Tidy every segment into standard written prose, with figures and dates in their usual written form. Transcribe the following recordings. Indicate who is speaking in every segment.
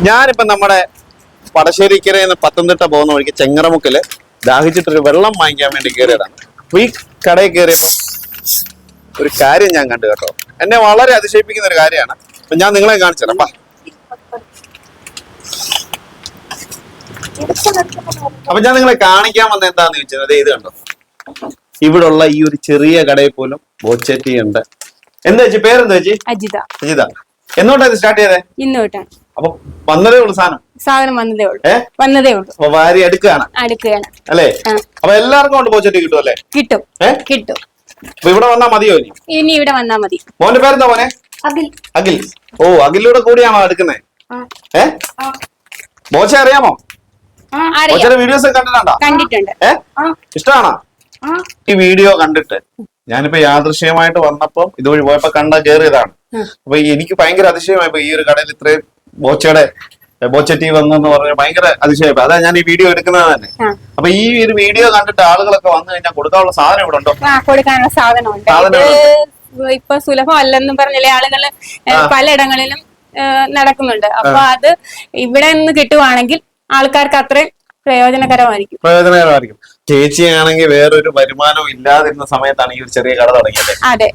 Speaker 1: ഞാനിപ്പോ നമ്മുടെ പടശ്ശേരിക്കരയിൽ നിന്ന് പത്തനംതിട്ട പോകുന്ന വഴിക്ക് ചെങ്ങറമുക്കില് ദാഹിച്ചിട്ടൊരു വെള്ളം വാങ്ങിക്കാൻ വേണ്ടി കയറിയതാണ്. അപ്പൊ ഈ കടയിൽ കയറിയപ്പോ ഒരു കാര്യം ഞാൻ കണ്ടു കേട്ടോ. എന്നെ വളരെ അതിശയിപ്പിക്കുന്ന ഒരു കാര്യമാണ്. അപ്പൊ ഞാൻ നിങ്ങളെ കാണിച്ചു തരാം. അപ്പൊ ഞാൻ നിങ്ങളെ കാണിക്കാൻ വന്ന എന്താന്ന് ചോദിച്ചത്, അതെ ഇത് കണ്ടോ, ഇവിടുള്ള ഈ ഒരു ചെറിയ കടയിൽ പോലും ബോച്ചറ്റി ഉണ്ട്. എന്താ ചേച്ചി പേരെന്താ ചേച്ചി?
Speaker 2: അജിത.
Speaker 1: അജിത, എന്നോട്ടാ ഇത് സ്റ്റാർട്ട് ചെയ്തേ?
Speaker 2: ഇന്ന് തൊട്ടാണ്.
Speaker 1: അപ്പൊ വന്നതേ ഉള്ളു സാധനം
Speaker 2: വന്നതേ ഉള്ളൂ. വന്നതേ ഉള്ളൂ.
Speaker 1: അപ്പൊ വാരി അടുക്കുകയാണ് അല്ലേ? അപ്പൊ എല്ലാവർക്കും കൊണ്ട് ബോച്ചറ്റി കിട്ടും അല്ലേ?
Speaker 2: കിട്ടും കിട്ടും.
Speaker 1: അപ്പൊ ഇവിടെ വന്നാ മതിയോ?
Speaker 2: ഇനി ഇവിടെ വന്നാ മതി.
Speaker 1: മോന്റെ പേരെന്താ മോനെ?
Speaker 2: അഖിൽ.
Speaker 1: അഖിൽ. ഓ, അഖിലൂടെ കൂടിയാണോ എടുക്കുന്നേ? ബോച്ച അറിയാമോ? ബോച്ചയുടെ വീഡിയോസ് ഒക്കെ
Speaker 2: കണ്ടിട്ടുണ്ട്.
Speaker 1: ഇഷ്ടമാണോ ഈ വീഡിയോ കണ്ടിട്ട്? ഞാനിപ്പോ യാദൃശ്യമായിട്ട് വന്നപ്പോ ഇതുവഴി പോയപ്പോ കയറിയതാണ്. അപ്പൊ എനിക്ക് ഭയങ്കര അതിശയമായിപ്പോ ഈ ഒരു കടയിൽ ഇത്രയും ബോച്ചറ്റി വന്നെന്ന് പറഞ്ഞ ഭയങ്കര അതിശയമായിപ്പോ. അതാ ഞാൻ ഈ വീഡിയോ എടുക്കുന്നത് തന്നെ. അപ്പൊ ഈ ഒരു വീഡിയോ കണ്ടിട്ട് ആളുകളൊക്കെ വന്നു കഴിഞ്ഞാൽ കൊടുക്കാനുള്ള സാധനം ഇവിടെ ഉണ്ടോ?
Speaker 2: കൊടുക്കാനുള്ള സാധനം ഇപ്പൊ സുലഭമല്ലെന്നും പറഞ്ഞില്ലേ ആളുകള് പലയിടങ്ങളിലും നടക്കുന്നുണ്ട്. അപ്പൊ അത് ഇവിടെ നിന്ന് കിട്ടുവാണെങ്കിൽ ആൾക്കാർക്ക് അത്രയും പ്രയോജനകരമായിരിക്കും.
Speaker 1: ചേച്ചിയാണെങ്കിൽ വേറൊരു വരുമാനവും ഇല്ലാതിരുന്ന സമയത്താണ് ഈ ഒരു ചെറിയ കട തുടങ്ങിയത്.
Speaker 2: അതെ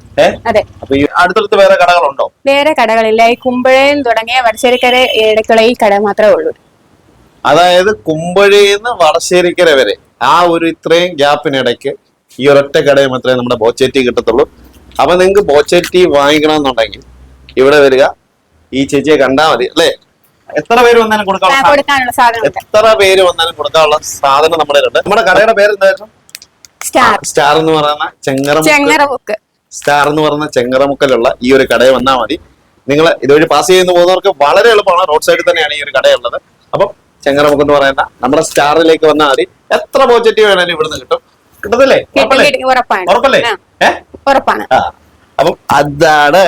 Speaker 2: അതെ.
Speaker 1: അപ്പൊ ഈ അടുത്തടുത്ത് വേറെ കടകളുണ്ടോ?
Speaker 2: വേറെ കടകളില്ല. ഈ കുമ്പഴയിൽ തുടങ്ങിയ വടശ്ശേരിക്കര ഏടക്കള ഈ കട മാത്രമേ ഉള്ളൂ.
Speaker 1: അതായത് കുമ്പഴയിന്ന് വടശ്ശേരിക്കര വരെ ആ ഒരു ഇത്രയും ഗ്യാപ്പിനിടയ്ക്ക് ഈ ഒരൊറ്റ കടയിൽ മാത്രമേ നമ്മുടെ ബോച്ചറ്റി കിട്ടത്തുള്ളൂ. അപ്പൊ നിങ്ങൾക്ക് ബോച്ചറ്റി വാങ്ങിക്കണമെന്നുണ്ടെങ്കിൽ ഇവിടെ വരിക, ഈ ചേച്ചിയെ കണ്ടാൽ മതി അല്ലേ? എത്ര പേര് വന്നാലും കൊടുക്കാനുള്ള സാധനം നമ്മുടെ ഉണ്ട്. നമ്മുടെ കടയുടെ പേര് എന്തായിരുന്നു? സ്റ്റാർ എന്ന് പറയുന്ന ചെങ്ങറമുക്ക്. സ്റ്റാർ എന്ന് പറയുന്ന ചെങ്ങറമുക്കിലുള്ള ഈ ഒരു കടയിൽ വന്നാൽ മതി. നിങ്ങൾ ഇതുവഴി പാസ് ചെയ്യുന്ന പോകുന്നവർക്ക് വളരെ എളുപ്പമാണ്. റോഡ് സൈഡിൽ തന്നെയാണ് ഈ ഒരു കടയുള്ളത്. അപ്പം ചെങ്ങറമുക്ക് എന്ന് പറയുന്ന നമ്മുടെ സ്റ്റാറിലേക്ക് വന്നാൽ മതി. എത്ര ബോച്ചറ്റി വേണേലും ഇവിടുന്ന് കിട്ടും. കിട്ടത്തില്ലേ? ഉറപ്പല്ലേ?
Speaker 2: ഉറപ്പാണ്.
Speaker 1: അപ്പം അതാണ്